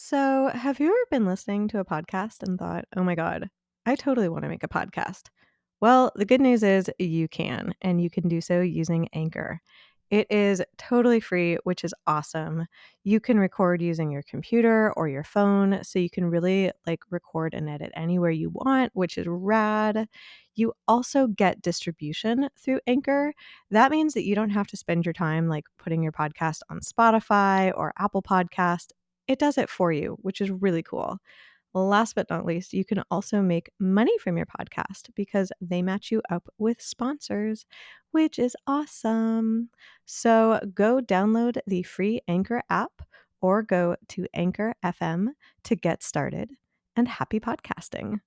So, have you ever been listening to a podcast and thought, oh my God, I totally want to make a podcast? Well, the good news is you can, and you can do so using Anchor. It is totally free, which is awesome. You can record using your computer or your phone, so you can really record and edit anywhere you want, which is rad. You also get distribution through Anchor. That means that you don't have to spend your time putting your podcast on Spotify or Apple Podcast. It does it for you, which is really cool. Last but not least, you can also make money from your podcast because they match you up with sponsors, which is awesome. So go download the free Anchor app or go to Anchor FM to get started. And happy podcasting.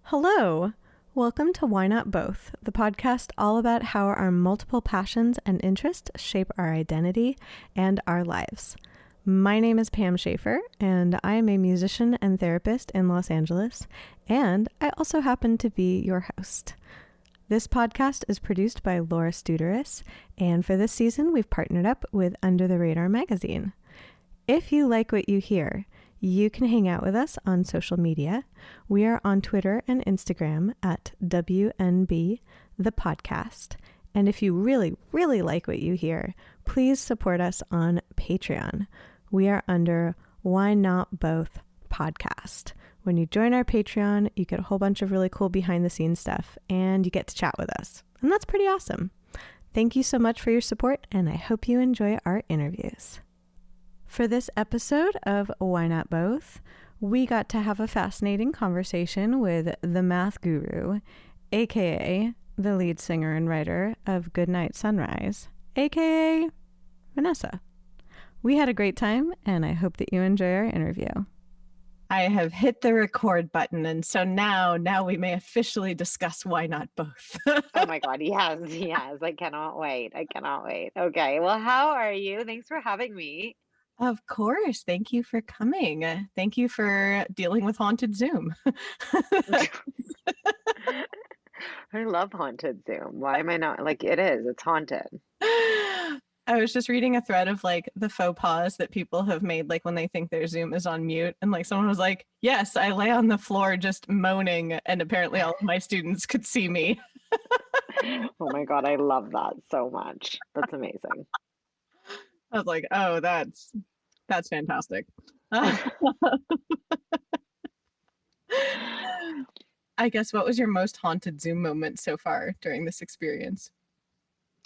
Hello. Welcome to Why Not Both, the podcast all about how our multiple passions and interests shape our identity and our lives. My name is Pam Schaefer, and I am a musician and therapist in Los Angeles, and I also happen to be your host. This podcast is produced by Laura Studeris, and for this season, we've partnered up with Under the Radar magazine. If you like what you hear, you can hang out with us on social media. We are on Twitter and Instagram at WNB the podcast. And if you really, really like what you hear, please support us on Patreon. We are under Why Not Both podcast. When you join our Patreon, you get a whole bunch of really cool behind the scenes stuff and you get to chat with us. And that's pretty awesome. Thank you so much for your support, and I hope you enjoy our interviews. For this episode of Why Not Both, we got to have a fascinating conversation with the math guru, aka the lead singer and writer of Goodnight Sunrise, aka Vanessa. We had a great time, and I hope that you enjoy our interview. I have hit the record button, and so now we may officially discuss Why Not Both. Oh my God, yes. I cannot wait. Okay, well, how are you? Thanks for having me. Of course. Thank you for coming. Thank you for dealing with haunted Zoom. I love haunted Zoom. Why am I not it's haunted. I was just reading a thread of the faux pas that people have made when they think their Zoom is on mute, and someone was like, yes, I lay on the floor just moaning, and apparently all of my students could see me. Oh my God, I love that so much. That's amazing. I was like, oh, that's fantastic. I guess, what was your most haunted Zoom moment so far during this experience?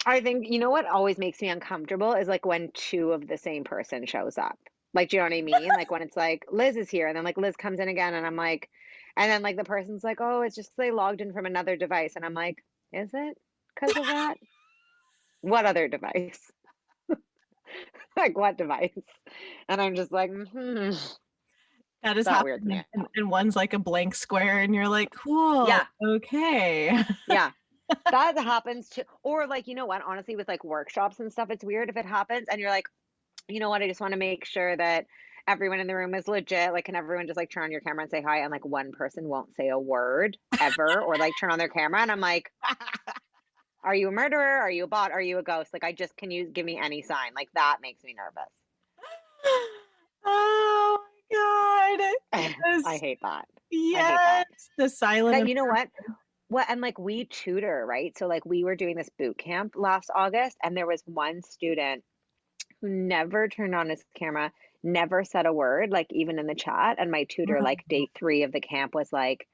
I think, you know what always makes me uncomfortable is when two of the same person shows up. Do you know what I mean? When it's Liz is here, and then Liz comes in again, and I'm like, and then the person's like, oh, it's just they logged in from another device. And I'm like, is it because of that? What other device? What device? And I'm just like, That is happening. And one's a blank square, and you're like, cool. Yeah. Okay. Yeah. That happens too. Or you know what, honestly, with workshops and stuff, it's weird if it happens and you're like, you know what, I just want to make sure that everyone in the room is legit. Can everyone just turn on your camera and say hi? And one person won't say a word ever or turn on their camera. And I'm like, are you a murderer? Are you a bot? Are you a ghost? Can you give me any sign? That makes me nervous. Oh my God. I hate that. Yes. I hate that. The silent. You know what? Well, and we tutor, right? So we were doing this boot camp last August, and there was one student who never turned on his camera, never said a word, even in the chat. And my tutor, day 3 of the camp was like,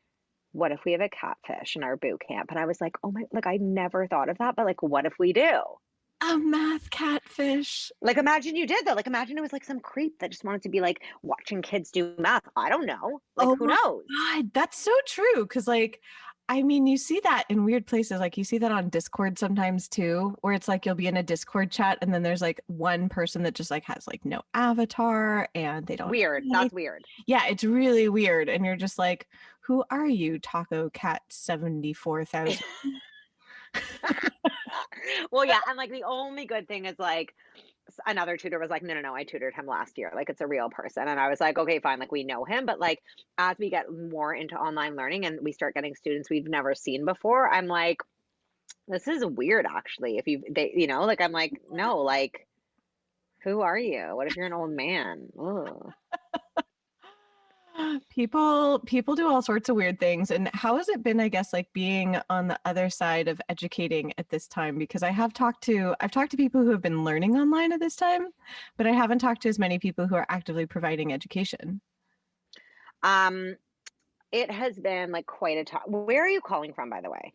what if we have a catfish in our boot camp? And I was like, oh my, I never thought of that, but what if we do? A math catfish. Imagine you did though. Imagine it was some creep that just wanted to be watching kids do math. I don't know. Who knows? God, that's so true. Cause you see that in weird places. You see that on Discord sometimes too, where it's you'll be in a Discord chat and then there's one person that just has no avatar and they don't. Weird. That's weird. Yeah, it's really weird. And you're just like, who are you, Taco Cat 74,000? Well, yeah, and like the only good thing is like another tutor was like, no, no, no, I tutored him last year. Like it's a real person. And I was like, okay, fine. Like we know him. But like as we get more into online learning and we start getting students we've never seen before, I'm like, this is weird actually. If like I'm like, no, like who are you? What if you're an old man? Ugh. People do all sorts of weird things. And how has it been, I guess, like being on the other side of educating at this time? Because I've talked to people who have been learning online at this time, but I haven't talked to as many people who are actively providing education. Um, it has been like quite a time. Where are you calling from, by the way?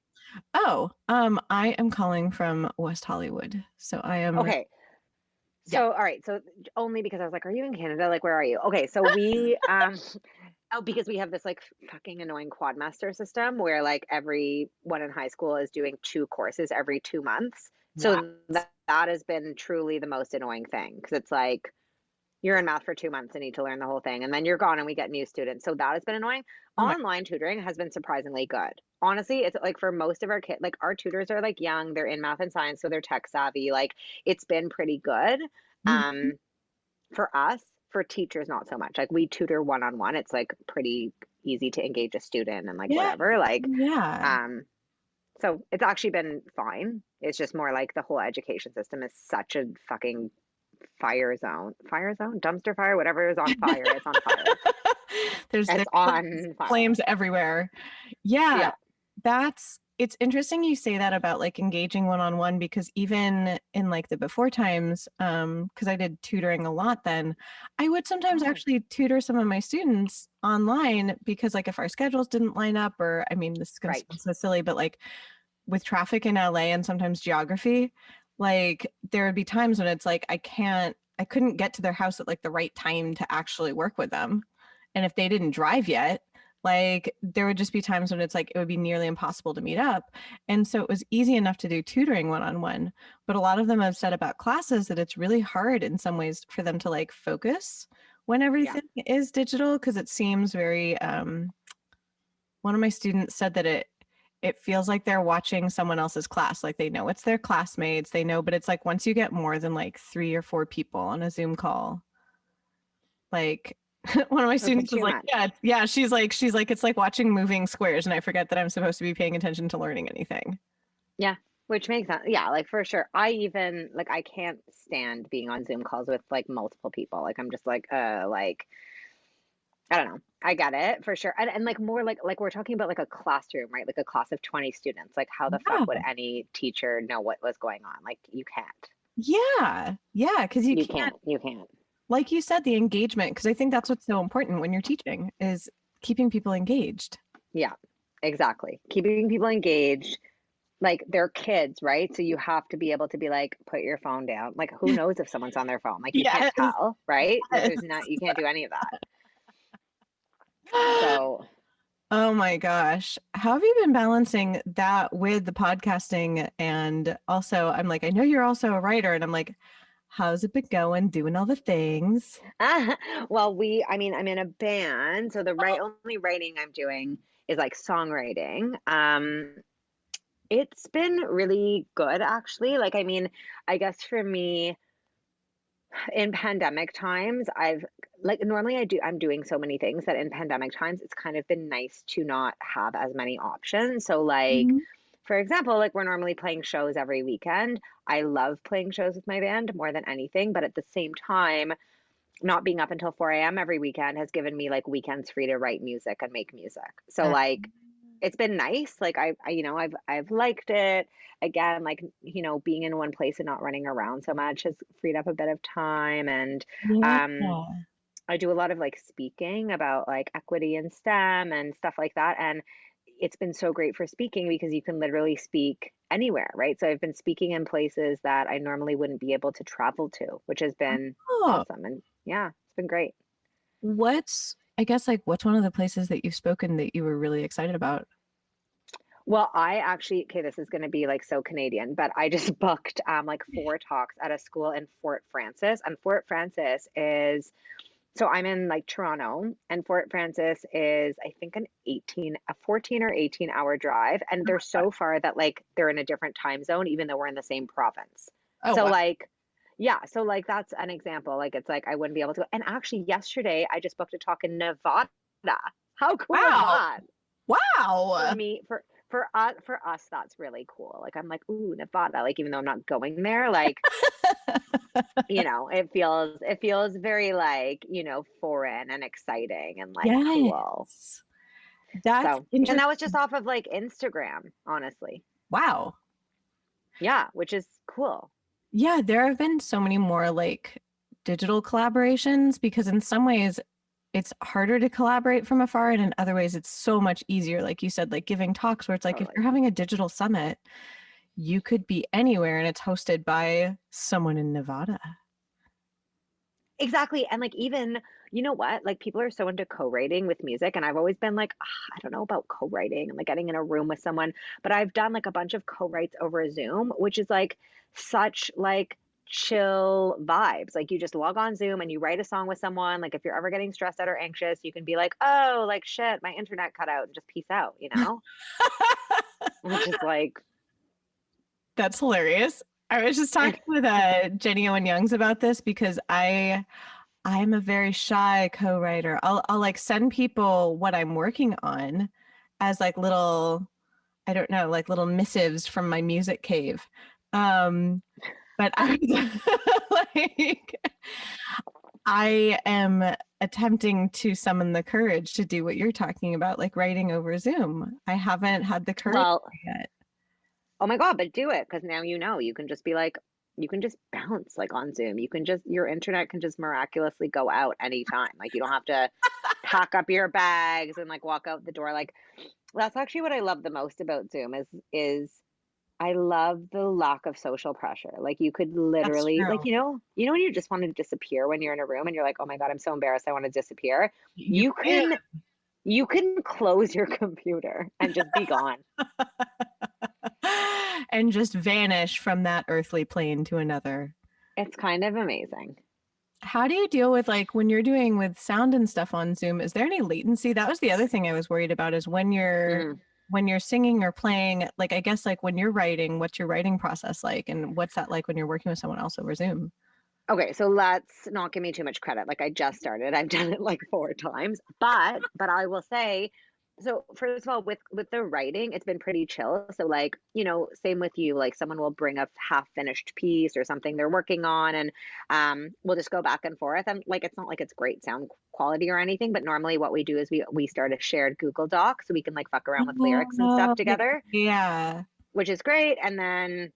Oh, I am calling from West Hollywood. So I am, Okay. yeah. So, all right. So only because I was like, are you in Canada? Like, where are you? Okay. So oh, because we have this like fucking annoying quadmaster system where like everyone in high school is doing two courses every 2 months. Wow. So that has been truly the most annoying thing because it's like you're in math for 2 months and need to learn the whole thing, and then you're gone and we get new students. So that has been annoying. Oh my, Online tutoring has been surprisingly good. Honestly, it's like for most of our kids, like our tutors are like young, they're in math and science, so they're tech savvy. Like it's been pretty good. mhm. Um, for us, for teachers, not so much. Like we tutor one on one. It's like pretty easy to engage a student and like Yeah, whatever. Like, yeah. um, so it's actually been fine. It's just more like the whole education system is such a fucking fire zone, dumpster fire, whatever is on fire, it's on fire. There's It's on fire. flames everywhere. Yeah, Yeah. it's interesting you say that about like engaging one-on-one because even in like the before times, because I did tutoring a lot then, I would sometimes Oh, actually tutor some of my students online because like if our schedules didn't line up or I mean this is gonna right. sound so silly, but like with traffic in LA and sometimes geography, like there would be times when it's like I couldn't get to their house at like the right time to actually work with them. And if they didn't drive yet, like there would just be times when it's like it would be nearly impossible to meet up. And so it was easy enough to do tutoring one on one. But a lot of them have said about classes that it's really hard in some ways for them to like focus when Yeah. everything is digital because it seems very one of my students said that it feels like they're watching someone else's class. Like they know it's their classmates, they know, but it's like once you get more than like 3 or 4 people on a Zoom call, like one of my Okay, students was too like, yeah, much. yeah, she's like, it's like watching moving squares, and I forget that I'm supposed to be paying attention to learning anything. Yeah. Which makes sense. Yeah, like for sure. I even like I can't stand being on Zoom calls with like multiple people. Like I'm just like I don't know. I get it for sure. And like more like we're talking about like a classroom, right? Like a class of 20 students. Like how the fuck would Yeah. any teacher know what was going on? Like you can't. Yeah. Yeah. Because you You can't, can't. You can't. like you said, the engagement, because I think that's what's so important when you're teaching is keeping people engaged. Yeah. Exactly. Keeping people engaged. Like they're kids, right? So you have to be able to be like, put your phone down. Like who knows if someone's on their phone? Like you can't Yes. tell, right? Like Yes. there's not you can't do any of that. So Oh my gosh. How have you been balancing that with the podcasting? And also, I'm like, I know you're also a writer, and I'm like, how's it been going doing all the things? well, I mean, I'm in a band, so the only writing I'm doing is like songwriting. It's been really good actually. Like, I mean, I guess for me in pandemic times, I've like normally I'm doing so many things that in pandemic times it's kind of been nice to not have as many options. So like Mhm. for example, like we're normally playing shows every weekend. I love playing shows with my band more than anything, but at the same time, not being up until 4 a.m. every weekend has given me like weekends free to write music and make music. So Uh, like it's been nice. Like I've liked it. Again, like being in one place and not running around so much has freed up a bit of time. And yeah. um, I do a lot of like speaking about like equity and STEM and stuff like that. And it's been so great for speaking because you can literally speak anywhere, right? So I've been speaking in places that I normally wouldn't be able to travel to, which has been Oh, awesome. And yeah, it's been great. I guess, like, what's one of the places that you've spoken that you were really excited about? Well, I actually, okay, this is going to be like so Canadian, but I just booked like 4 talks at a school in Fort Francis. And Fort Francis is So I'm in like Toronto, and Fort Francis is I think a 14 or 18-hour drive, and they're so far that like they're in a different time zone even though we're in the same province. Oh, So wow. like yeah, so like that's an example. Like it's like I wouldn't be able to. And actually yesterday I just booked a talk in Nevada. How cool is Wow. that? For Wow. me, for us that's really cool. Like I'm like, ooh, Nevada, like even though I'm not going there, like it feels very like, foreign and exciting and like cool. Yes. That's So, and that was just interesting. off of like Instagram, honestly. Wow. Yeah, which is cool. Yeah, there have been so many more like digital collaborations because in some ways it's harder to collaborate from afar, and in other ways it's so much easier. Like you said, like giving talks where it's like if Totally. you're having a digital summit, you could be anywhere and it's hosted by someone in Nevada. Exactly. And like even, you know what? Like people are so into co-writing with music and I've always been like, "Ah, I don't know about co-writing and like getting in a room with someone, but I've done like a bunch of co-writes over Zoom, which is like such like chill vibes. Like you just log on Zoom and you write a song with someone. Like if you're ever getting stressed out or anxious, you can be like, "Oh, like shit, my internet cut out," and just peace out, Which is like That's hilarious. I was just talking with Jenny Owen Youngs about this because I'm a very shy co-writer. I'll like send people what I'm working on as like little, I don't know, like little missives from my music cave. But I was like, I am attempting to summon the courage to do what you're talking about, like writing over Zoom. I haven't had the courage well, yet. oh my God, but do it because now you can just be like, you can just bounce like on Zoom. Your internet can just miraculously go out anytime. Like you don't have to pack up your bags and like walk out the door. Like that's actually what I love the most about Zoom is I love the lack of social pressure. Like you could That's literally true. like, when you just want to disappear when you're in a room and you're like, oh my God, I'm so embarrassed. I want to disappear. You You can. can you can close your computer and just be gone. And just vanish from that earthly plane to another. It's kind of amazing. How do you deal with like when you're doing with sound and stuff on Zoom? Is there any latency? That was the other thing I was worried about is Mm. when you're singing or playing, like I guess like when you're writing, what's your writing process like and what's that like when you're working with someone else over Zoom? Okay, so let's not give me too much credit. Like I just started. I've done it like four times. But I will say, so first of all, with the writing, it's been pretty chill. So like, same with you, like someone will bring a half finished piece or something they're working on and we'll just go back and forth. And like it's not like it's great sound quality or anything, but normally what we do is we start a shared Google Doc so we can like fuck around with lyrics and stuff Oh, together, yeah. which is great. And then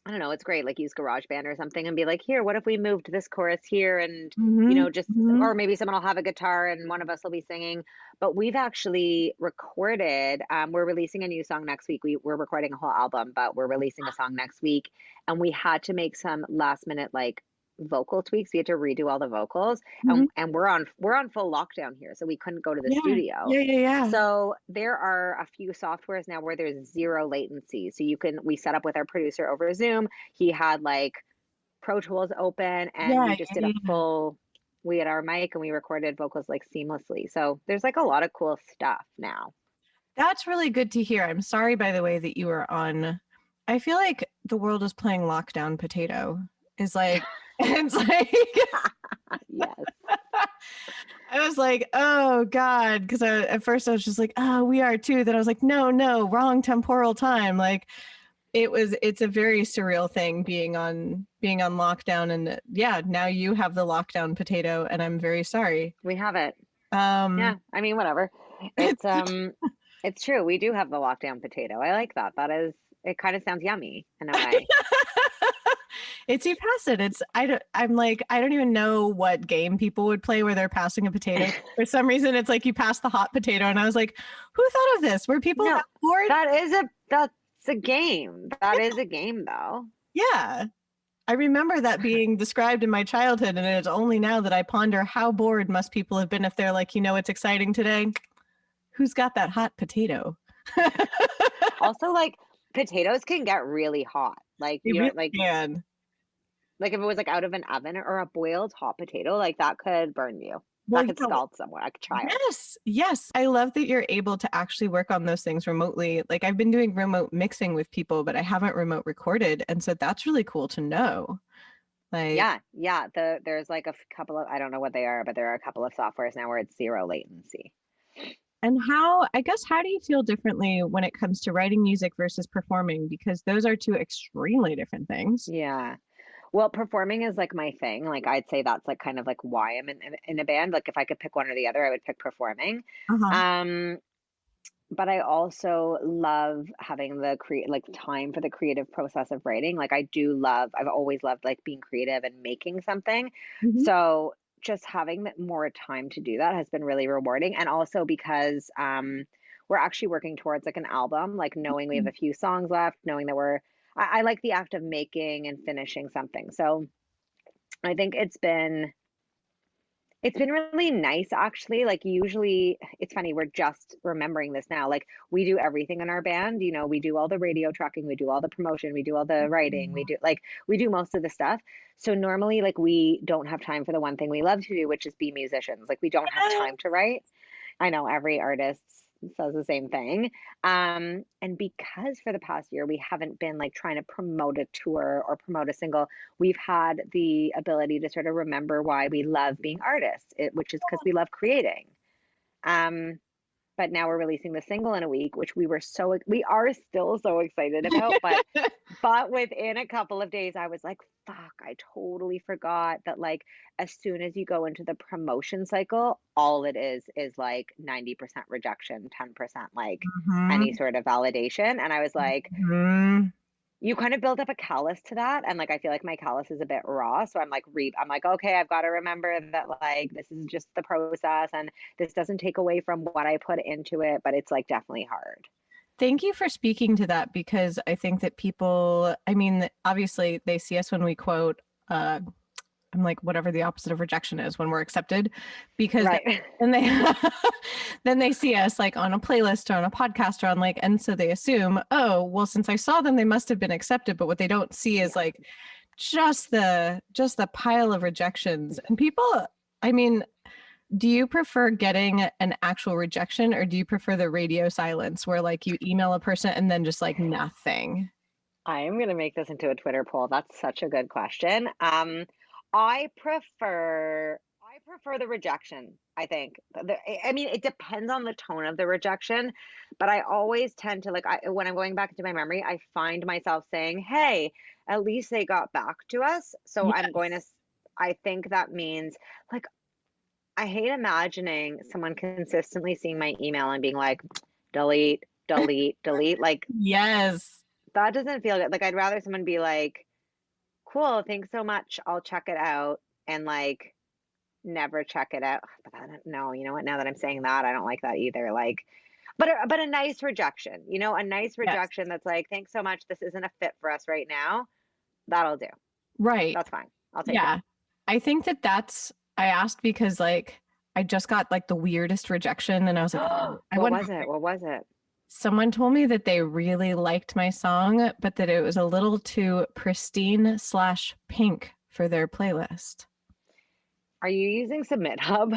I don't know, it's great. Like use GarageBand or something and be like, here, what if we moved this chorus here and, Hmm. just, Hmm. or maybe someone will have a guitar and one of us will be singing. But we've actually recorded, we're releasing a new song next week. We're recording a whole album, but we're releasing a song next week. And we had to make some last minute, like, vocal tweaks. We had to redo all the vocals Hmm. and we're on full lockdown here, so we couldn't go to the Yeah. studio. Yeah. Yeah. Yeah. So there are a few softwares now where there's zero latency. So we set up with our producer over Zoom. He had like Pro Tools open and Yeah. we just did Yeah. Yeah. we had our mic and we recorded vocals like seamlessly. So there's like a lot of cool stuff now. That's really good to hear. I'm sorry, by the way, that you were on. I feel like the world is playing lockdown potato. Is like, it's like, Yes. I was like, oh God. Because at first I was just like, oh, we are too. Then I was like, no, no, wrong temporal time. Like, it's a very surreal thing being on lockdown. And yeah, now you have the lockdown potato, and I'm very sorry. We have it. Um, Yeah. I mean, whatever. It's true. We do have the lockdown potato. I like that. It kind of sounds yummy in a way. It's you pass it. I'm like, I don't even know what game people would play where they're passing a potato. For some reason, it's like you pass the hot potato. And I was like, who thought of this? Were people No, that bored? that's a game. That is a game though. Yeah. I remember that being described in my childhood. And it's only now that I ponder how bored must people have been if they're like, it's exciting today. Who's got that hot potato? Also, like potatoes can get really hot. Like They you know, really like can. Like if it was like out of an oven or a boiled hot potato, like that could burn you. Well, That could scald someone, like a child. yes, yes. I love that you're able to actually work on those things remotely. Like I've been doing remote mixing with people, but I haven't remote recorded. And so that's really cool to know. Like, Yeah, yeah. There's like a couple of, I don't know what they are, but there are a couple of softwares now where it's zero latency. and I guess, how do you feel differently when it comes to writing music versus performing? Because those are two extremely different things. Yeah. Well, performing is like my thing. Like I'd say that's like kind of like why I'm in a band. Like if I could pick one or the other, I would pick performing. Uh-huh. Um, but I also love having the like time for the creative process of writing. Like I do love, I've always loved like being creative and making something. Hmm. So just having more time to do that has been really rewarding. And also because we're actually working towards like an album, like knowing we have a few songs left, knowing that I like the act of making and finishing something. So I think it's been really nice actually. Like usually it's funny, we're just remembering this now. Like we do everything in our band, we do all the radio tracking, we do all the promotion, we do all the writing, we do most of the stuff. So normally like we don't have time for the one thing we love to do, which is be musicians. Like we don't have time to write. I know every artist says the same thing. And because for the past year we haven't been like trying to promote a tour or promote a single, we've had the ability to sort of remember why we love being artists, which is because we love creating. Um, but now we're releasing the single in a week, which we are still so excited about. But within a couple of days, I was like, fuck, I totally forgot that like as soon as you go into the promotion cycle, all it is like 90% rejection, 10% like any Hmm. sort of validation. And I was like, Hmm. you kind of build up a callus to that. And like I feel like my callus is a bit raw. So I'm like, okay, I've got to remember that like this is just the process and this doesn't take away from what I put into it, but it's like definitely hard. Thank you for speaking to that, because I think that people, I mean, obviously they see us when we quote, I'm like, whatever the opposite of rejection is, when we're accepted, because Right. then they then they see us like on a playlist or on a podcast or on like, and so they assume, oh, well, since I saw them, they must have been accepted. But what they don't see is Yeah. like just the pile of rejections. And people, I mean, do you prefer getting an actual rejection, or do you prefer the radio silence where like you email a person and then just like nothing? I am going to make this into a Twitter poll. That's such a good question. I prefer the rejection, I think. I mean, it depends on the tone of the rejection, but I always tend to like when I'm going back into my memory, I find myself saying, "Hey, at least they got back to us." So Yes. I think that means like I hate imagining someone consistently seeing my email and being like, delete, delete, delete. Like Yes. that doesn't feel good. Like I'd rather someone be like, cool, thanks so much. I'll check it out and like never check it out. But I don't know, you know what? Now that I'm saying that, I don't like that either. Like, but a nice rejection, a nice Yes. rejection that's like, thanks so much. This isn't a fit for us right now. That'll do. Right. That's fine. I'll take that. Yeah. I think I asked because like I just got like the weirdest rejection, and I was like, oh, I What wonder. was it? What was it? Someone told me that they really liked my song, but that it was a little too pristine/pink for their playlist. Are you using Submit Hub?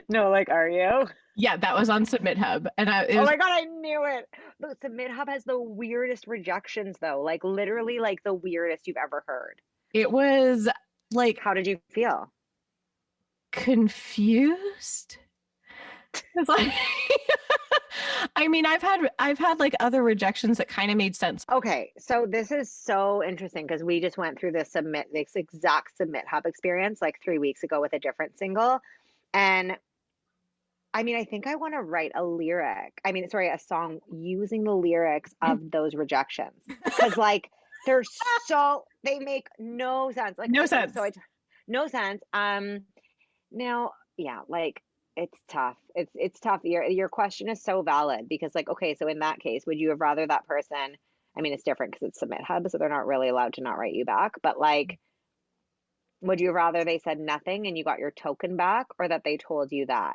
No, like, are you? Yeah, that was on Submit Hub. And it Oh was, my God, I knew it. Look, Submit Hub has the weirdest rejections though. Like literally like the weirdest you've ever heard. it was like How did you feel? confused. It's like, I mean, I've had like other rejections that kind of made sense. Okay, so this is so interesting because we just went through this exact Submit Hub experience like 3 weeks ago with a different single. And I mean, I think I want to write a lyric. I mean, sorry, a song using the lyrics of those rejections. Because like they make no sense. Like, No okay, so sense. no sense. Now, yeah, like it's tough. It's tough. Your question is so valid because like, okay, so in that case, would you have rather that person, I mean, it's different because it's Submit Hub, so they're not really allowed to not write you back, but like, would you rather they said nothing and you got your token back or that they told you that?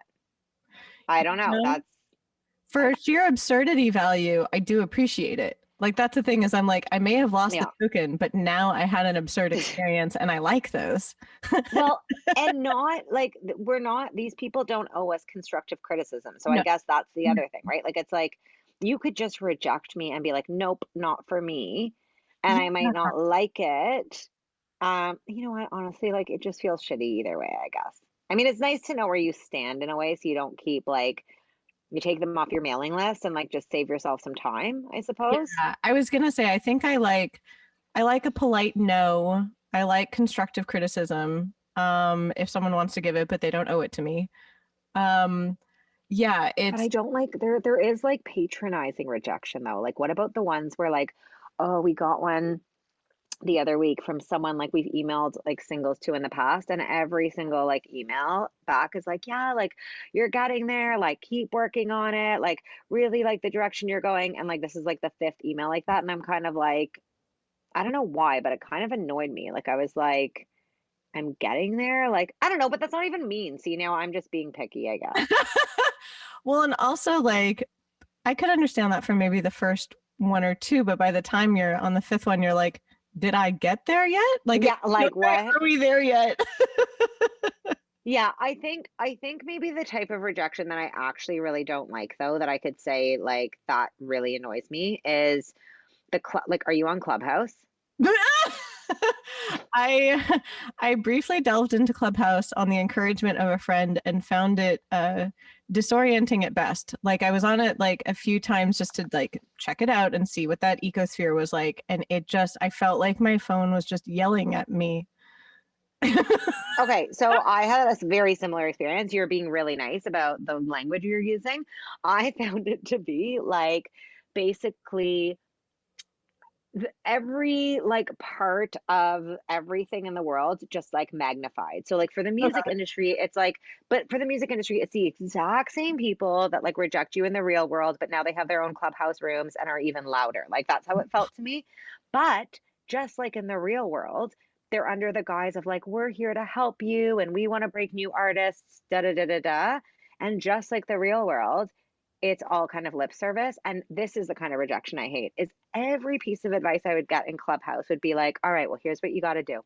I don't know. No. That's I For sheer absurdity value, I do appreciate it. Like that's the thing is I'm like, I may have lost the Yeah. token, but now I had an absurd experience and I like those. Well, and not like we're not, these people don't owe us constructive criticism. So I No. guess that's the other thing, right? Like it's like you could just reject me and be like, nope, not for me. And I might Yeah. not like it. You know what? Honestly, like it just feels shitty either way, I guess. I mean, it's nice to know where you stand in a way so you don't keep like you take them off your mailing list and like just save yourself some time, I suppose. Yeah, I was gonna say I like a polite no. I like constructive criticism. If someone wants to give it, but they don't owe it to me. Um, yeah, But I it's don't like there is like patronizing rejection though. Like what about the ones where like, oh, we got one the other week from someone like we've emailed like singles to in the past, and every single like email back is like, yeah, like you're getting there, like keep working on it, like really like the direction you're going. And like this is like the fifth email like that. And I'm kind of like, I don't know why, but it kind of annoyed me. Like I was like, I'm getting there. Like, I don't know, but that's not even mean. See, now I'm just being picky, I guess. well, and also like I could understand that for maybe the first one or two, but by the time you're on the fifth one, you're like, did I get there yet? Like, Yeah, like what? are we there yet? Yeah, I think maybe the type of rejection that I actually really don't like though, that I could say like that really annoys me is the like are you on Clubhouse? I I briefly delved into Clubhouse on the encouragement of a friend and found it disorienting at best. Like I was on it like a few times just to like check it out and see what that ecosphere was like, and it just I felt like my phone was just yelling at me. Okay, so I had a very similar experience. You're being really nice about the language you're using. I found it to be like basically every like part of everything in the world just like magnified. So like for the music industry, it's like, but for the music industry, it's the exact same people that like reject you in the real world, but now they have their own clubhouse rooms and are even louder. Like that's how it felt to me. But just like in the real world, they're under the guise of like, we're here to help you and we want to break new artists, da da da da da. And just like the real world, it's all kind of lip service. And this is the kind of rejection I hate is every piece of advice I would get in Clubhouse would be like, all right, well, here's what you got to do.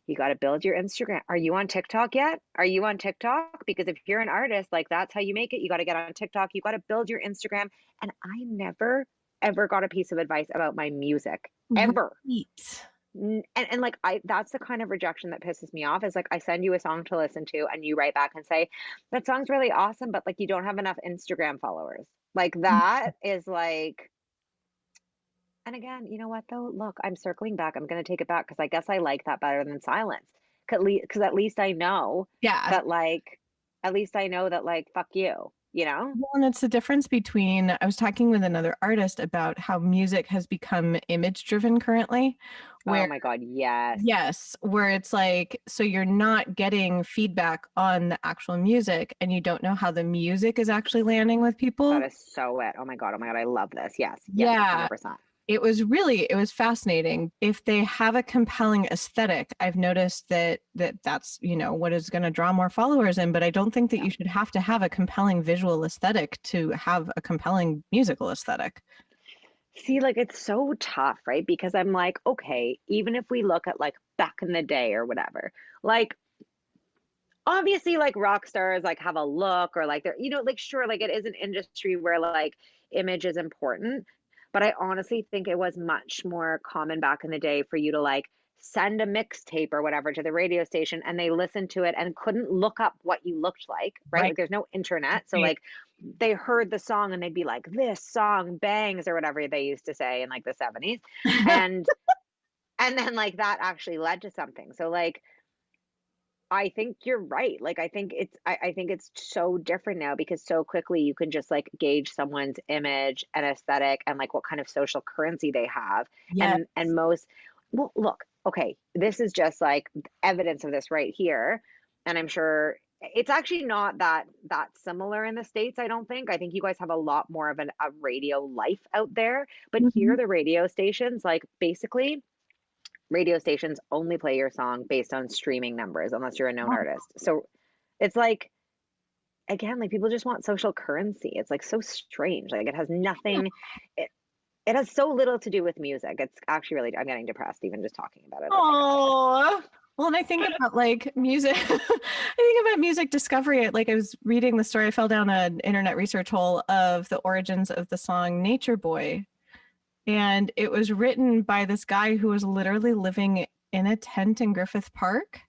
You got to build your Instagram. Are you on TikTok yet? Are you on TikTok? Because if you're an artist, like that's how you make it. You got to get on TikTok. You got to build your Instagram. And I never, ever got a piece of advice about my music ever. Right. And like that's the kind of rejection that pisses me off is like I send you a song to listen to and you write back and say that song's really awesome but like you don't have enough Instagram followers. Like that is like, and again, you know what though, look, I'm circling back, I'm going to take it back because I guess I like that better than silence. Because at least I know Yeah. that like, at least I know that like fuck you, you know. Well, and it's the difference between, I was talking with another artist about how music has become image driven currently, Oh where, my God, yes. yes, where it's like, so you're not getting feedback on the actual music and you don't know how the music is actually landing with That people. is so it. Oh my God, oh my God, I love this. Yes, yes, Yeah, 100%. it was fascinating. If they have a compelling aesthetic, I've noticed that's, what is going to draw more followers in, but I don't think that Yeah. you should have to have a compelling visual aesthetic to have a compelling musical aesthetic. See, like it's so tough, right? Because I'm like, okay, even if we look at like back in the day or whatever, like obviously like rock stars like have a look or like they're, like sure, like it is an industry where like image is important. But I honestly think it was much more common back in the day for you to like send a mixtape or whatever to the radio station and they listened to it and couldn't look up what you looked like, right? Right. Like there's no internet. So like they heard the song and they'd be like, this song bangs or whatever they used to say in like the 70s. And and then like that actually led to something. So like I think you're right. Like I think it's so different now because so quickly you can just like gauge someone's image and aesthetic and like what kind of social currency they have. Yeah. And most, well, look, okay, this is just like evidence of this right here. And I'm sure it's actually not that similar in the States, I don't think. I think you guys have a lot more of a radio life out there. But Mhm. here the radio stations, like basically radio stations only play your song based on streaming numbers unless you're a known artist. So it's like again, like people just want social currency. It's like so strange. Like it has nothing. It has so little to do with music. It's actually really, I'm getting depressed even just talking about it. Oh my God. Oh, well, and I think about like music, I think about music discovery. Like I was reading the story, I fell down an internet research hole of the origins of the song Nature Boy. And it was written by this guy who was literally living in a tent in Griffith Park.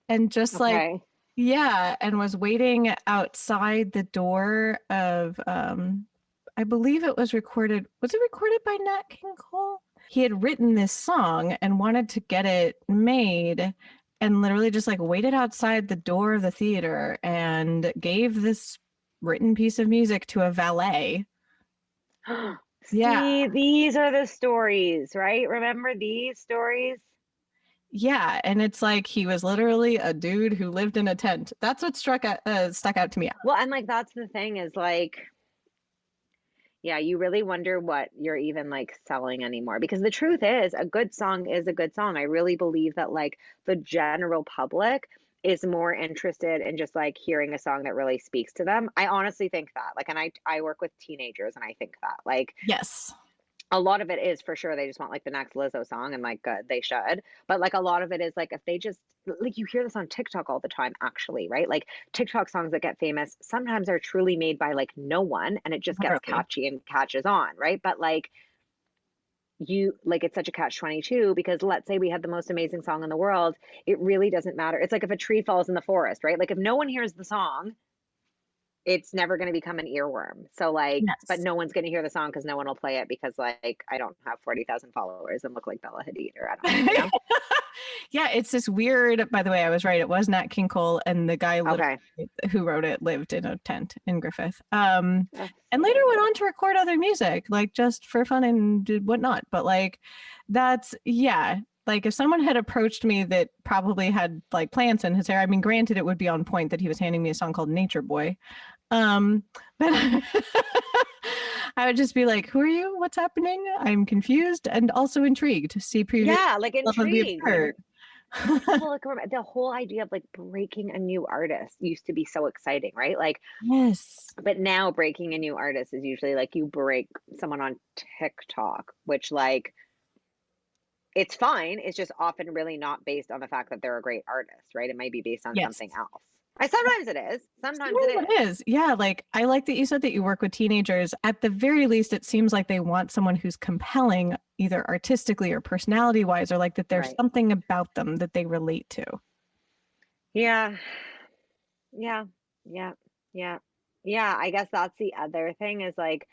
And just like, Okay. yeah, and was waiting outside the door of, I believe it was recorded. Was it recorded by Nat King Cole? He had written this song and wanted to get it made and literally just like waited outside the door of the theater and gave this written piece of music to a valet. Yeah. See, these are the stories, right? Remember these stories? Yeah, and it's like he was literally a dude who lived in a tent. That's what stuck out to me. Well, and like that's the thing is like, yeah, you really wonder what you're even like selling anymore. Because the truth is, a good song is a good song. I really believe that like the general public is more interested in just like hearing a song that really speaks to them. I honestly think that. Like, and I work with teenagers and I think that. Like, Yes. a lot of it is for sure they just want like the next Lizzo song and like good, they should. But like a lot of it is like if they just like you hear this on TikTok all the time actually, right? Like TikTok songs that get famous sometimes are truly made by like no one and it just gets Literally. catchy and catches on, right? But like you like it's such a catch 22 because let's say we had the most amazing song in the world, it really doesn't matter. It's like if a tree falls in the forest, right? Like if no one hears the song, it's never going to become an earworm. So like, but Yes. no one's going to hear the song because no one will play it because like I don't have 40,000 followers and look like Bella Hadid or I don't know, you know? Yeah, it's this weird, by the way, I was right. It was Nat King Cole and the guy Okay. who wrote it lived in a tent in Griffith. That's And later went on to record other music, like just for fun and whatnot. But like that's yeah. Like if someone had approached me that probably had like plants in his hair, I mean, granted it would be on point that he was handing me a song called Nature Boy. But I would just be like, who are you? What's happening? I'm confused and also intrigued to see previous yeah, like love of the intrigued. Like, absurd. well, like the whole idea of like breaking a new artist used to be so exciting, right? Like, Yes. but now breaking a new artist is usually like you break someone on TikTok, which like it's fine. It's just often really not based on the fact that they're a great artist, right? It might be based on Yes. something else. I sometimes it is. Sometimes it Sometimes it is. is. Yeah. Like I like that you said that you work with teenagers. At the very least, it seems like they want someone who's compelling, either artistically or personality wise, or like that there's Right. something about them that they relate to. Yeah. Yeah. Yeah. Yeah. Yeah. I guess that's the other thing is like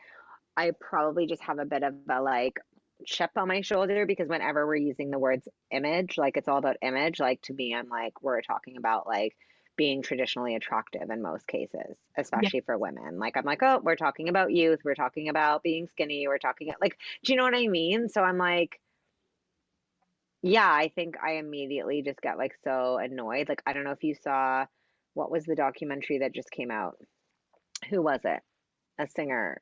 I probably just have a bit of a like chip on my shoulder because whenever we're using the words image, like it's all about image. Like to me, I'm like, we're talking about like being traditionally attractive in most cases, Yeah. especially for women. Like I'm like, oh, we're talking about youth, we're talking about being skinny, we're talking like, do you know what I mean? So I'm like, yeah, I think I immediately just get like so annoyed. Like I don't know if you saw what was the documentary that just came out? Who was it? A singer.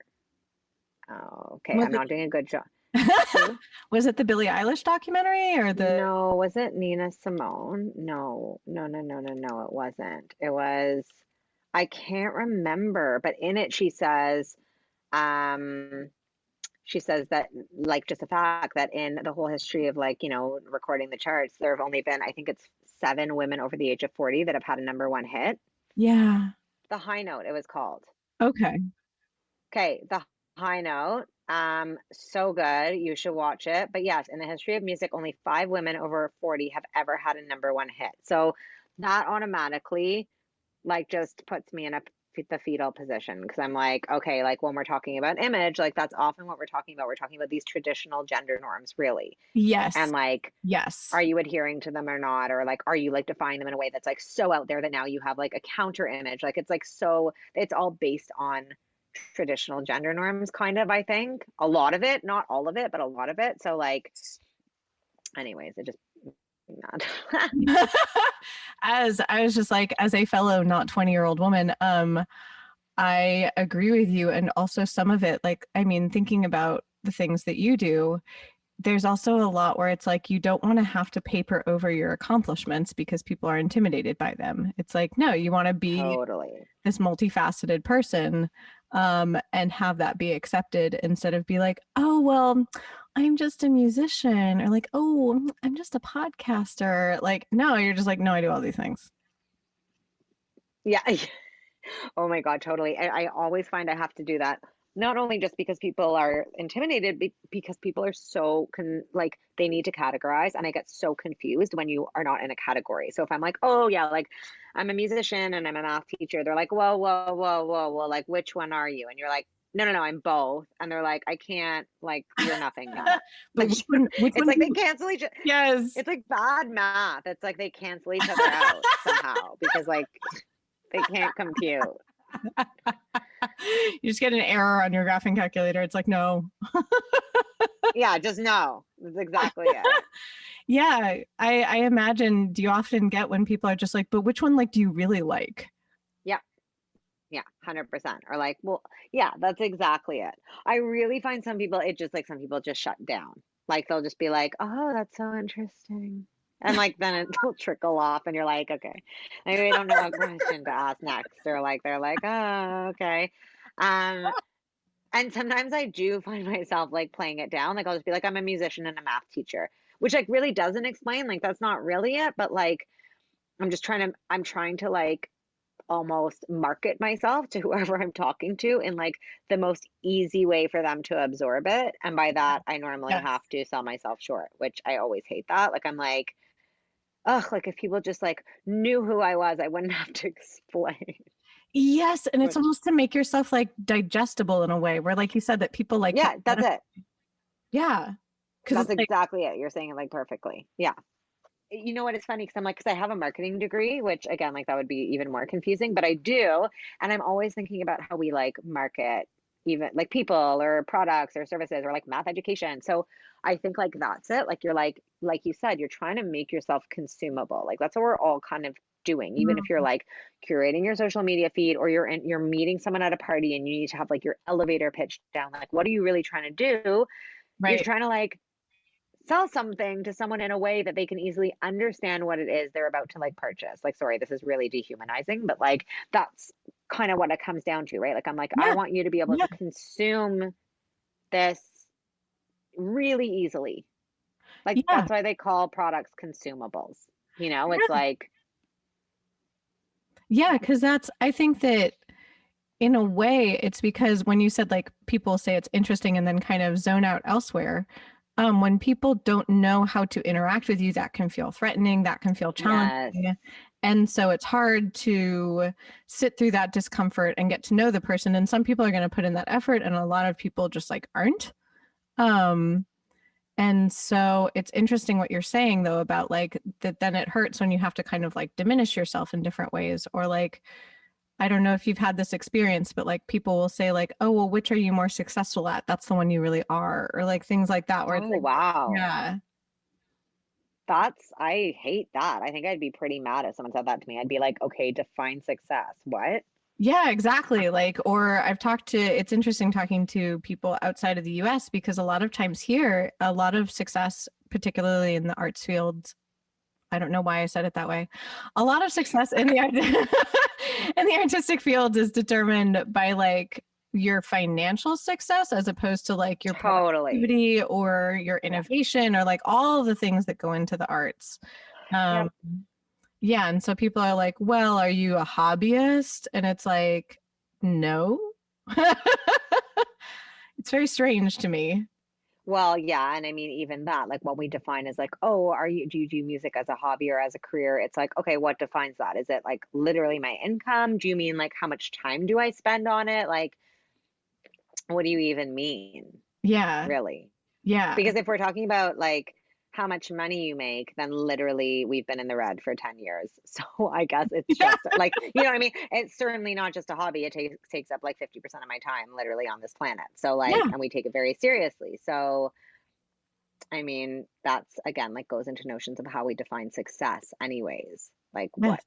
Oh, okay. Was I'm it not doing a good job. Who? was it the Billie Eilish documentary or the No, was it Nina Simone? No, no, no, no, no, no, it wasn't. It was, I can't remember, but in it um, she says that like just a fact that in the whole history of like, recording the charts, there have only been, I think it's 7 women over the age of 40 that have had a #1 hit. Yeah. The High Note, it was called. Okay. Okay, The High Note. So good. You should watch it. But yes, in the history of music, only 5 women over 40 have ever had a #1 hit. So that automatically like just puts me in the fetal position because I'm like, okay, like when we're talking about image, like that's often what we're talking about. We're talking about these traditional gender norms, really. And Yes. like, Yes. are you adhering to them or not? Or like, are you like defining them in a way that's like so out there that now you have like a counter image? Like it's like so it's all based on traditional gender norms, kind of, I think. A lot of it, not all of it, but a lot of it. So like, anyways, it just mad. As I was just like, as a fellow not 20-year-old woman, I agree with you. And also some of it, like, I mean, thinking about the things that you do, there's also a lot where it's like you don't want to have to paper over your accomplishments because people are intimidated by them. It's like, no, you want to be Totally. this multifaceted person. and have that be accepted instead of be like, oh, well, I'm just a musician, or like, oh, I'm just a podcaster. Like, no, you're just like, no, I do all these things. Yeah. Oh my God, totally. I always find I have to do that. Not only just because people are intimidated, because people are so like they need to categorize, and I get so confused when you are not in a category. So if I'm like, oh yeah, like I'm a musician and I'm a math teacher, they're like, whoa, whoa, whoa, whoa, whoa, like which one are you? And you're like, no, no, no, I'm both. And they're like, I can't, like you're nothing now. But Like which it's one like do they you, cancel each. yes. It's like bad math. It's like they cancel each other out somehow because like they can't compute. You just get an error on your graphing calculator. It's like, no. Yeah, just no. That's exactly it. Yeah, I imagine, do you often get when people are just like, but which one like do you really like? Yeah, yeah, 100%. Or like, well, yeah, that's exactly it. I really find some people, it just like some people just shut down. Like they'll just be like, oh, that's so interesting. And like then it'll trickle off and you're like, okay. Maybe they don't know what question to ask next. Or like they're like, oh, okay. Um, and sometimes I do find myself like playing it down. Like I'll just be like, I'm a musician and a math teacher, which like really doesn't explain, like that's not really it, but like I'm trying to like almost market myself to whoever I'm talking to in like the most easy way for them to absorb it. And by that, I normally Yes. have to sell myself short, which I always hate that. Like I'm like, ugh, like if people just like knew who I was, I wouldn't have to explain. Yes, and it's Which, almost to make yourself like digestible in a way where like you said that people like can yeah, that's it. yeah. Because That's it's like, exactly it. You're saying it like perfectly. Yeah. You know what? It's funny because I'm like, because I have a marketing degree, which again, like that would be even more confusing, but I do. And I'm always thinking about how we like market even like people or products or services or like math education. So I think like that's it. Like you're like you said, you're trying to make yourself consumable. Like that's what we're all kind of doing. Even if you're mm, like curating your social media feed or you're meeting someone at a party and you need to have like your elevator pitch down, like what are you really trying to do? You're right. trying to like sell something to someone in a way that they can easily understand what it is they're about to like purchase. Like, sorry, this is really dehumanizing, but like that's kind of what it comes down to, right? Like, I'm like, I Yeah. want you to be able Yeah. to consume this really easily. Like, Yeah. that's why they call products consumables. You know, it's like, Yeah, because that's, I think that in a way, it's because when you said like people say it's interesting and then kind of zone out elsewhere, when people don't know how to interact with you, that can feel threatening, that can feel yes, challenging. And so it's hard to sit through that discomfort and get to know the person. And some people are going to put in that effort, and a lot of people just like aren't. Um, and so it's interesting what you're saying though about like that then it hurts when you have to kind of like diminish yourself in different ways, or like I don't know if you've had this experience, but like people will say like, "Oh, well, which are you more successful at? That's the one you really are," or like things like that, where it's oh like, wow. yeah, I hate that. I think I'd be pretty mad if someone said that to me. I'd be like, okay, define success. What? yeah, exactly. Like, or I've talked to, it's interesting talking to people outside of the US because a lot of times here, a lot of success, particularly in the arts field, I don't know why I said it that way. A lot of success in the in the artistic field is determined by like your financial success as opposed to like your Totally. productivity or your Yeah. innovation or like all the things that go into the arts. Yep. Um, yeah, and so people are like, "Well, are you a hobbyist?" And it's like, "No." It's very strange to me. Well, yeah, and I mean even that, like what we define as like, oh, do you do music as a hobby or as a career? It's like, okay, what defines that? Is it like literally my income? Do you mean like how much time do I spend on it? Like, what do you even mean, Yeah. really? Yeah. Because if we're talking about like how much money you make, then literally we've been in the red for 10 years. So I guess it's Yeah. just like, you know what I mean? It's certainly not just a hobby. It takes up like 50% of my time literally on this planet. So like, Yeah. and we take it very seriously. So I mean, that's again like goes into notions of how we define success, anyways. Like what?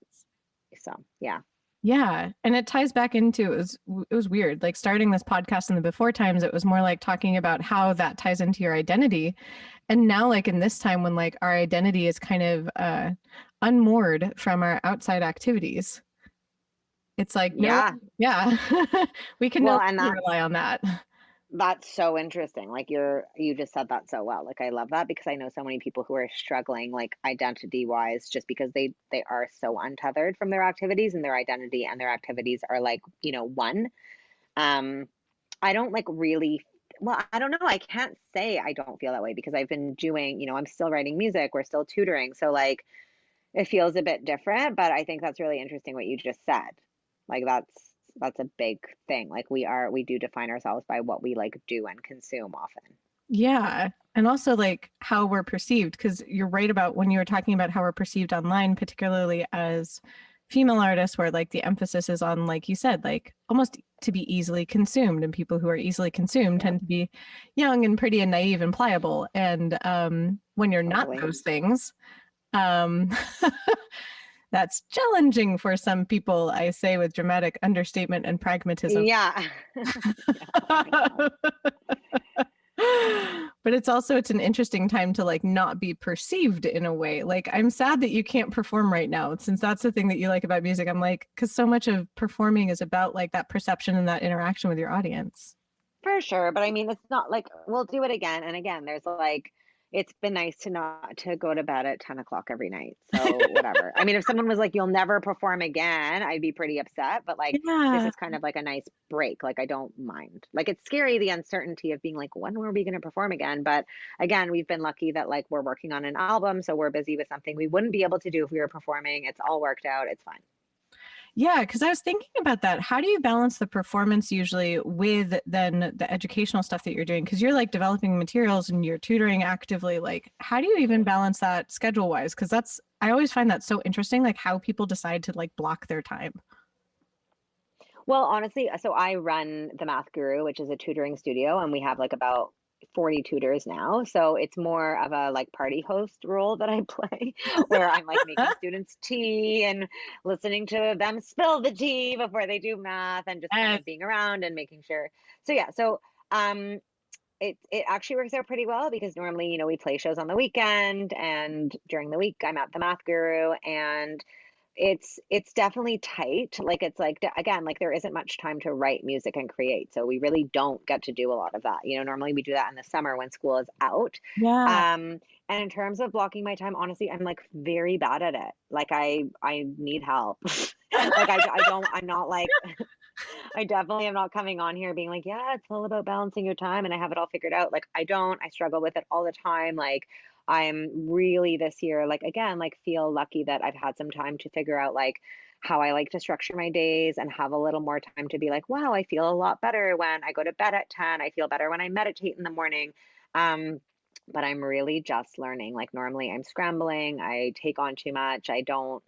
Yes. So yeah. Yeah, and it ties back into it was weird. Like starting this podcast in the before times, it was more like talking about how that ties into your identity. And now like in this time when like our identity is kind of unmoored from our outside activities. It's like, no, Yeah. yeah, we can no Well, and longer rely on that. that's so interesting. Like you just said that so well. Like I love that because I know so many people who are struggling like identity wise just because they are so untethered from their activities, and their identity and their activities are like, one. Um I don't like really, well, I don't know. I can't say I don't feel that way because I've been doing, I'm still writing music, we're still tutoring. So like it feels a bit different, but I think that's really interesting what you just said. Like that's a big thing. Like we do define ourselves by what we like do and consume often. Yeah. And also like how we're perceived, because you're right about when you were talking about how we're perceived online, particularly as female artists, where like the emphasis is on, like you said, like almost to be easily consumed. And people who are easily consumed Yeah, tend to be young and pretty and naive and pliable. And when you're not totally. those things, um, that's challenging for some people, I say with dramatic understatement and pragmatism. Yeah. Yeah. Oh my God. But it's an interesting time to like not be perceived in a way. Like I'm sad that you can't perform right now, since that's the thing that you like about music. I'm like, because so much of performing is about like that perception and that interaction with your audience. For sure, but I mean, it's not like we'll do it again and again. There's like, it's been nice to not to go to bed at 10 o'clock every night. So whatever. I mean, if someone was like, you'll never perform again, I'd be pretty upset. But like, this Yeah. is kind of like a nice break. Like, I don't mind. Like, it's scary, the uncertainty of being like, when are we going to perform again? But again, we've been lucky that like we're working on an album, so we're busy with something we wouldn't be able to do if we were performing. It's all worked out. It's fine. Yeah, because I was thinking about that. How do you balance the performance usually with then the educational stuff that you're doing? Because you're like developing materials and you're tutoring actively. Like, how do you even balance that schedule wise? Because I always find that so interesting, like how people decide to like block their time. Well, honestly, so I run the Math Guru, which is a tutoring studio, and we have like about 40 tutors now. So it's more of a like party host role that I play, where I'm like making students tea and listening to them spill the tea before they do math and just kind Yes. of being around and making sure. So yeah, so um it actually works out pretty well because normally, we play shows on the weekend and during the week I'm at the Math Guru, and it's definitely tight. Like it's like again, like there isn't much time to write music and create. So we really don't get to do a lot of that. Normally we do that in the summer when school is out. Yeah. And in terms of blocking my time, honestly, I'm like very bad at it. Like I need help. Like I'm not like I definitely am not coming on here being like, yeah, it's all about balancing your time and I have it all figured out. Like I struggle with it all the time. Like I'm really this year, like again, like feel lucky that I've had some time to figure out like how I like to structure my days and have a little more time to be like, wow, I feel a lot better when I go to bed at 10. I feel better when I meditate in the morning. Um, but I'm really just learning. Like normally I'm scrambling, I take on too much, I don't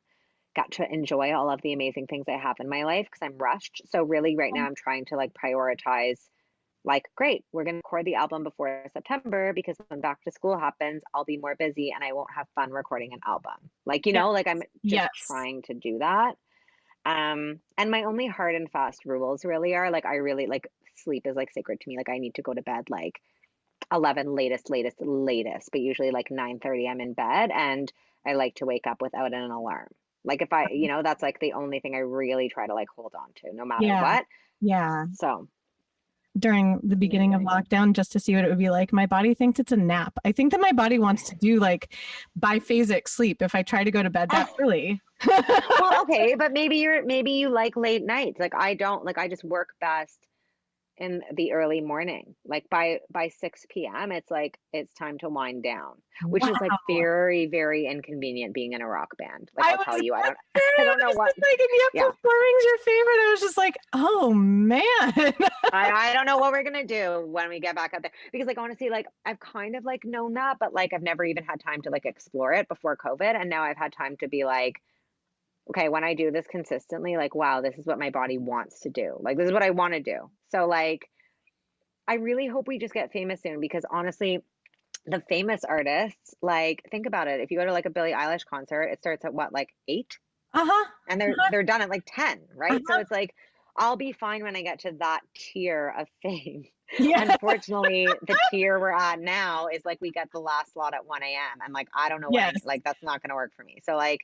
got to enjoy all of the amazing things I have in my life because I'm rushed. So really right now I'm trying to like prioritize like great, we're going to record the album before September because when back to school happens, I'll be more busy and I won't have fun recording an album. Like, Yeah. like I'm just Yes. trying to do that. And my only hard and fast rules really are like I really like sleep is like sacred to me. Like I need to go to bed like 11 latest, but usually like 9:30 I'm in bed, and I like to wake up without an alarm. Like if I, that's like the only thing I really try to like hold on to no matter Yeah. what. Yeah. So During the beginning of amazing. lockdown, just to see what it would be like, my body thinks it's a nap. I think that my body wants to do like biphasic sleep if I try to go to bed that early. Well, okay, but maybe you like late nights. Like I don't, like I just work best in the early morning. Like by 6 p.m. it's like it's time to wind down, which is like Wow. very, very inconvenient being in a rock band. Like I I'll was tell you, gonna say, I I don't know was what. like, and yet Yeah. performing's your favorite. I was just like, oh man. I don't know what we're gonna do when we get back out there because like honestly like I've kind of like known that but like I've never even had time to like explore it before COVID, and now I've had time to be like okay, when I do this consistently, like wow, this is what my body wants to do, like this is what I want to do. So like I really hope we just get famous soon because honestly the famous artists, like think about it, if you go to like a Billie Eilish concert it starts at what, like 8, Uh-huh. and Uh-huh. they're done at like 10, right? So Uh-huh. it's like I'll be fine when I get to that tier of fame. Yeah. Unfortunately, the tier we're at now is like we get the last slot at 1 a.m. and like I don't know when Yes. like that's not going to work for me. So like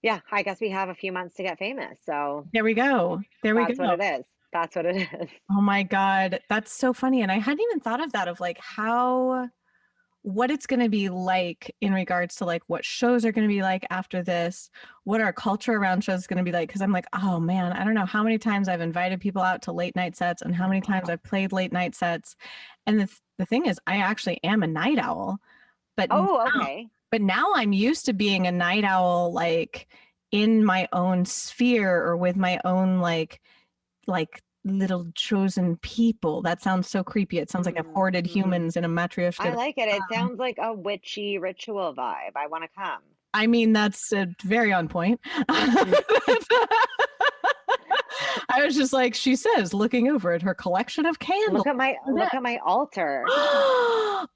Yeah, I guess we have a few months to get famous. So There we go. There we that's what go. it is. That's what it is. Oh my God. That's so funny. And I hadn't even thought of that, of like how, what it's going to be like in regards to like what shows are going to be like after this, what our culture around shows is going to be like. Cause I'm like, oh man, I don't know how many times I've invited people out to late night sets and how many times I've played late night sets. And the thing is, I actually am a night owl, but Oh, okay. but now I'm used to being a night owl, like in my own sphere or with my own like little chosen people. That sounds so creepy. It sounds like I've hoarded Mm-hmm. humans in a matryoshka. I like it. It sounds like a witchy ritual vibe. I want to come. I mean, that's very on point. I was just like, she says, looking over at her collection of candles. Look at my altar.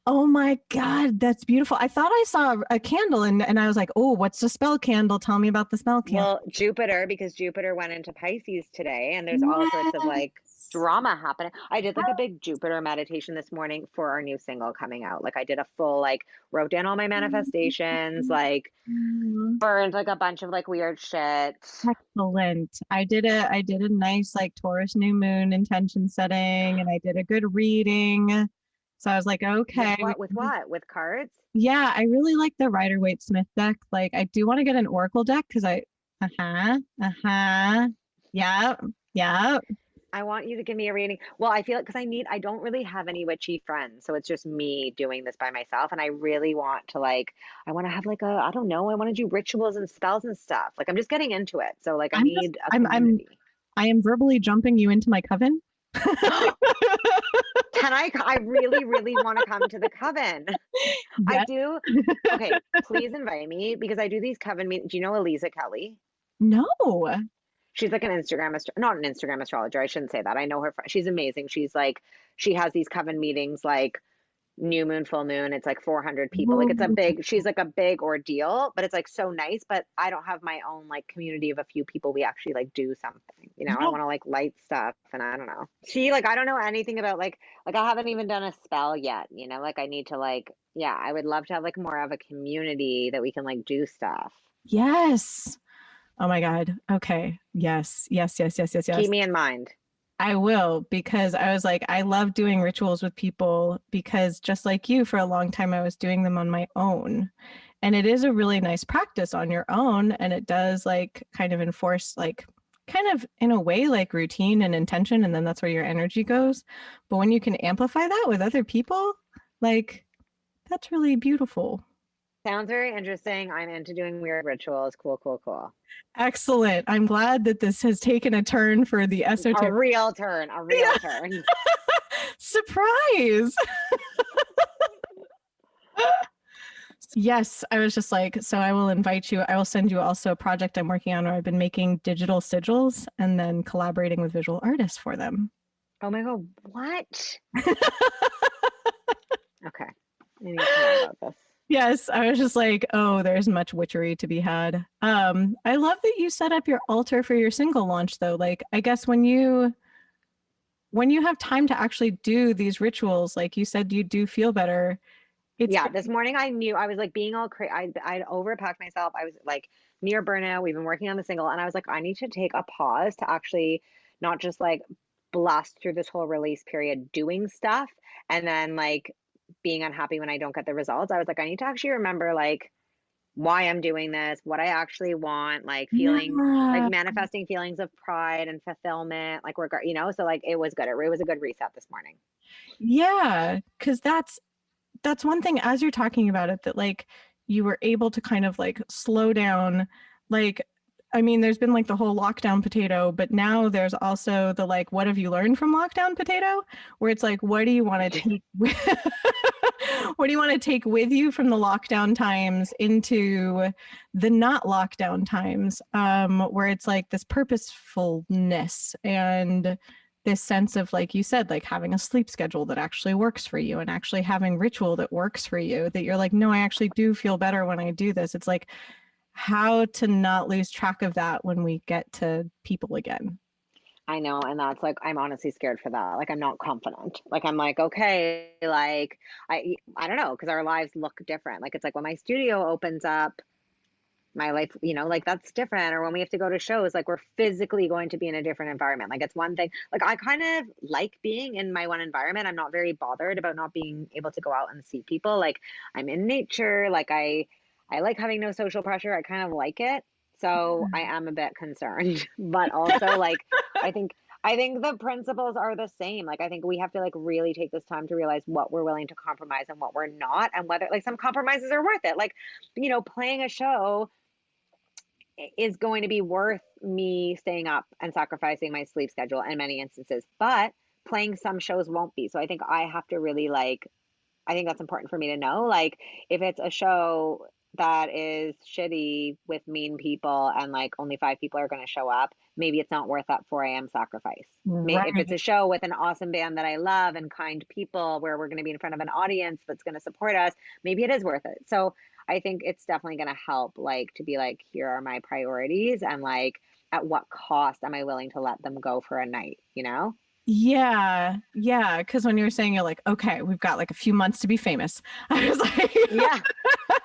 Oh my God, that's beautiful. I thought I saw a candle and I was like, oh, what's the spell candle? Tell me about the spell candle. Well, Jupiter, because Jupiter went into Pisces today, and there's all sorts of like Yes. drama happening. I did like a big Jupiter meditation this morning for our new single coming out. Like I did a full like wrote down all my manifestations, like burned like a bunch of like weird shit. Excellent. I did a nice like Taurus new moon intention setting and I did a good reading. So I was like, With okay. what? With what? With cards? Yeah, I really like the Rider-Waite Smith deck. Like I do want to get an Oracle deck because uh-huh. Yeah, yeah. I want you to give me a reading. Well, I feel it because I don't really have any witchy friends. So it's just me doing this by myself. And I really want to like, I want to have like I don't know, I want to do rituals and spells and stuff. Like I'm just getting into it. So like I I'm just need a I'm community. I am verbally jumping you into my coven. I really, really want to come to the coven. I Yes. do. Okay, please invite me because I do these coven meetings. Do you know Eliza Kelly? No. She's like an not an Instagram astrologer. I shouldn't say that. I know her. She's amazing. She's like, she has these coven meetings like new moon, full moon. It's like 400 people. Like it's a Whoa. big, she's like a big ordeal, but it's like so nice. But I don't have my own like community of a few people. We actually like do something, I Yeah. want to like light stuff and I don't know. She like, I don't know anything about like I haven't even done a spell yet, like I need to like, yeah, I would love to have like more of a community that we can like do stuff. Yes. Oh my God. Okay. Yes. Yes. Yes. Yes. Yes. Keep Yes. me in mind. I will because I was like, I love doing rituals with people because just like you, for a long time, I was doing them on my own. And it is a really nice practice on your own. And it does like kind of enforce, like, kind of in a way, like routine and intention. And then that's where your energy goes. But when you can amplify that with other people, like, that's really beautiful. Sounds very interesting. I'm into doing weird rituals. Cool, cool, cool. Excellent. I'm glad that this has taken a turn for the A esoteric. real turn, a real Yeah. turn. Surprise. Yes, I was just like, so I will invite you. I will send you also a project I'm working on where I've been making digital sigils and then collaborating with visual artists for them. Oh my God, what? Okay. I need to know about this. Yes, I was just like, oh, there's much witchery to be had. I love that you set up your altar for your single launch though. Like, I guess when you have time to actually do these rituals, like you said, you do feel better. It's Yeah, this morning I knew I was like being all crazy. I'd overpacked myself. I was like near burnout. We've been working on the single, and I was like, I need to take a pause to actually not just like blast through this whole release period doing stuff and then like being unhappy when I don't get the results. I was like, I need to actually remember like why I'm doing this, what I actually want, like feeling like yeah. manifesting feelings of pride and fulfillment, like so like it was good. It was a good reset this morning. Yeah, because that's one thing as you're talking about it that like you were able to kind of like slow down. Like, I mean, there's been like the whole lockdown potato, but now there's also the like, what have you learned from lockdown potato? Where it's like, what do you want to take what do you want to take with you from the lockdown times into the not lockdown times? Where it's like this purposefulness and this sense of, like you said, like having a sleep schedule that actually works for you and actually having ritual that works for you, that you're like, no, I actually do feel better when I do this. It's like how to not lose track of that when we get to people again. I know, and that's like I'm honestly scared for that. Like I'm not confident. Like I'm like, okay, like I don't know, because our lives look different. Like it's like when my studio opens up, my life, like that's different. Or when we have to go to shows, like we're physically going to be in a different environment. Like it's one thing, like I kind of like being in my one environment. I'm not very bothered about not being able to go out and see people. Like I'm in nature. Like I like having no social pressure. I kind of like it. So I am a bit concerned, but also like I think I think the principles are the same. Like I think we have to like really take this time to realize what we're willing to compromise and what we're not, and whether like some compromises are worth it. Like, playing a show is going to be worth me staying up and sacrificing my sleep schedule in many instances, but playing some shows won't be. So I think I have to really like, I think that's important for me to know. Like, if it's a show that is shitty with mean people and like only five people are going to show up, maybe it's not worth that 4 a.m. sacrifice. If it's Right. a show with an awesome band that I love and kind people where we're going to be in front of an audience that's going to support us, maybe it is worth it. So I think it's definitely going to help, like, to be like, here are my priorities and like, at what cost am I willing to let them go for a night, you know? Yeah. Yeah. Because when you were saying you're like, okay, we've got like a few months to be famous. I was like, Yeah.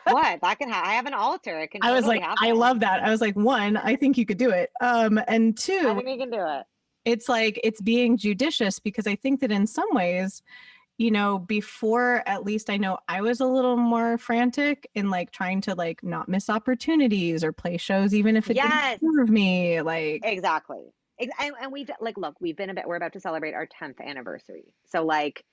What? That can happen. I have an altar. It can I was totally like, I happen. love that. I was like, one, I think you could do it. And I two, think we can do it. it's like it's being judicious because I think that in some ways, before at least I know I was a little more frantic in like trying to like not miss opportunities or play shows even if it didn't Yes, serve me. Like, exactly. And we've like, look, we're about to celebrate our 10th anniversary. So like,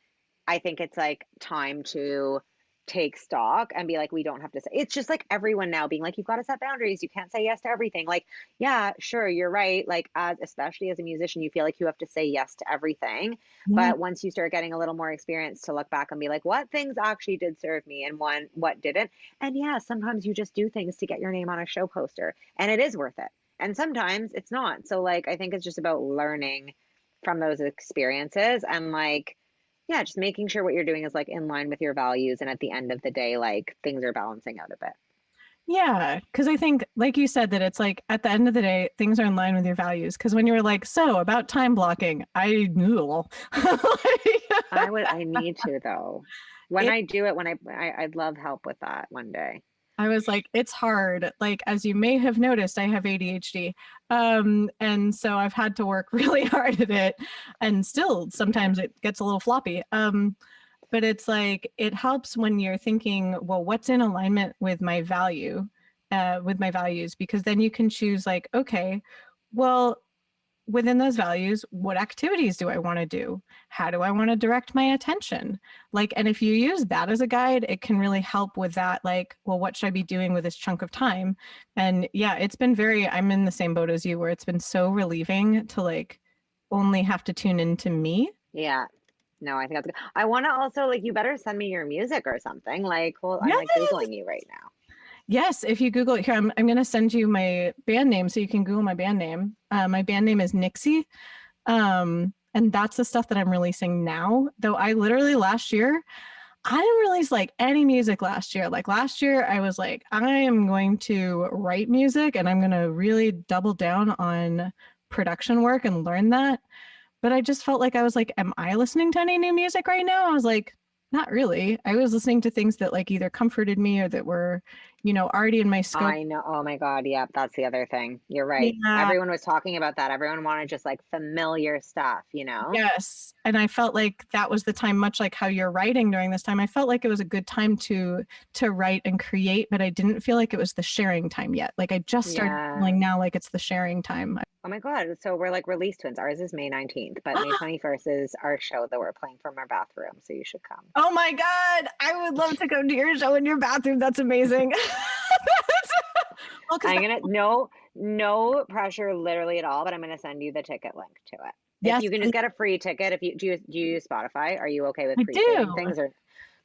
I think it's like time to take stock and be like, we don't have to say, it's just like everyone now being like, you've got to set boundaries. You can't say yes to everything. Like, yeah, sure, you're right. Like, especially as a musician, you feel like you have to say yes to everything. yeah, But once you start getting a little more experience to look back and be like, what things actually did serve me and what didn't. And yeah, sometimes you just do things to get your name on a show poster and it is worth it. And sometimes it's not. So like, I think it's just about learning from those experiences and like, yeah, just making sure what you're doing is like in line with your values. And at the end of the day, like things are balancing out a bit. yeah. Because I think, like you said, that it's like at the end of the day, things are in line with your values. Because when you were like, so about time blocking, I knew. I need to though. When it I do it, I'd love help with that one day. I was like, it's hard. Like, as you may have noticed, I have ADHD. And so I've had to work really hard at it. And still, sometimes it gets a little floppy. But it's like, it helps when you're thinking, well, what's in alignment with my values? Because then you can choose, like, okay, well, within those values, what activities do I want to do? How do I want to direct my attention? Like, and if you use that as a guide, it can really help with that. Like, well, what should I be doing with this chunk of time? And yeah, I'm in the same boat as you where it's been so relieving to like only have to tune into me. Yeah. No, I think that's good. I want to also like, you better send me your music or something. Like, well, I'm Yes. like Googling you right now. Yes. If you Google it here, I'm going to send you my band name so you can Google my band name. My band name is Nixie. And that's the stuff that I'm releasing now. Though I literally last year, I didn't release like any music last year. Like last year, I was like, I am going to write music and I'm going to really double down on production work and learn that. But I just felt like I was like, am I listening to any new music right now? I was like, not really. I was listening to things that like either comforted me or that were, already in my scope. I know. Oh my God. Yeah, that's the other thing. You're right. Yeah. Everyone was talking about that. Everyone wanted just like familiar stuff, you know? Yes. And I felt like that was the time, much like how you're writing during this time. I felt like it was a good time to write and create, but I didn't feel like it was the sharing time yet. Like I just started Yeah. feeling now like it's the sharing time. Oh my God. So we're like release twins. Ours is May 19th, but May 21st is our show that we're playing from our bathroom. So you should come. Oh my God. I would love to come to your show in your bathroom. That's amazing. Well, because I'm gonna no pressure literally at all, but I'm gonna send you the ticket link to it. If yes, you can just get a free ticket, if you do you use Spotify? Are you okay with I pre-saving do. things or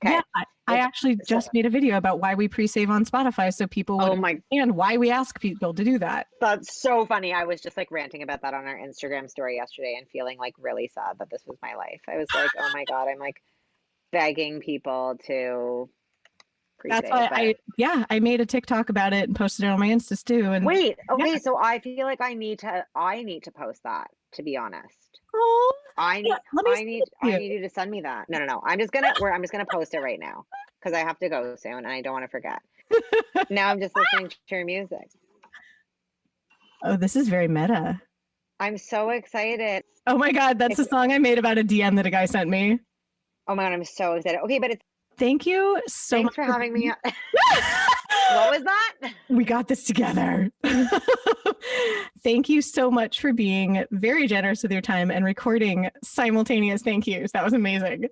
Yeah, okay? I It's actually so just made a video about why we pre-save on Spotify so people would oh my understand why we ask people to do that. that's so funny. I was just like ranting about that on our Instagram story yesterday and feeling like really sad that this was my life. I was like, oh my God, I'm like begging people to That's pre-save, why but I made a TikTok about it and posted it on my Instas too. And wait, yeah. okay, so I feel like I need to post that, to be honest. Oh, I yeah. need Let me I send need it to I you. need you to send me that. No, no, no. I'm just gonna post it right now because I have to go soon and I don't want to forget. Now I'm just listening to your music. Oh, this is very meta. I'm so excited. Oh my God, that's a song I made about a DM that a guy sent me. Oh my God, I'm so excited. Okay, but Thank you so much thanks for having me. What was that? We got this together. Thank you so much for being very generous with your time and recording simultaneous thank yous. That was amazing.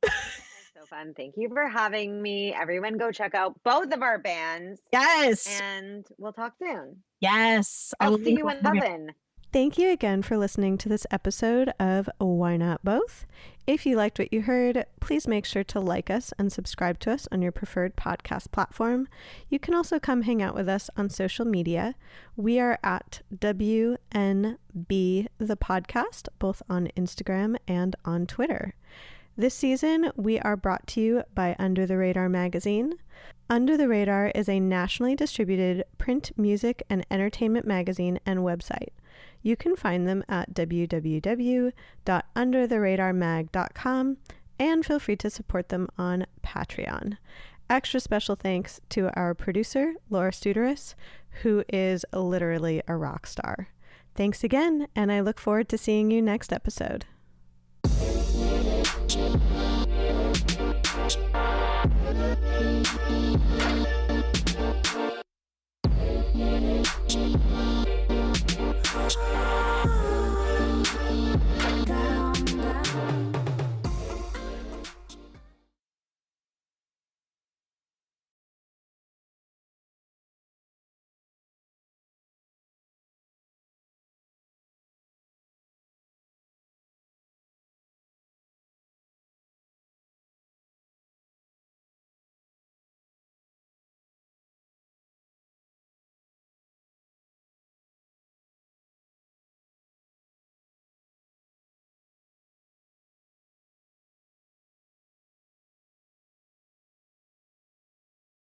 So fun. Thank you for having me. Everyone go check out both of our bands. Yes. And we'll talk soon. Yes. I'll see you in 11. Thank you again for listening to this episode of Why Not Both. If you liked what you heard, please make sure to like us and subscribe to us on your preferred podcast platform. You can also come hang out with us on social media. We are at WNB the podcast, both on Instagram and on Twitter. This season, we are brought to you by Under the Radar magazine. Under the Radar is a nationally distributed print, music, and entertainment magazine and website. You can find them at www.undertheradarmag.com and feel free to support them on Patreon. Extra special thanks to our producer, Laura Studeris, who is literally a rock star. Thanks again, and I look forward to seeing you next episode.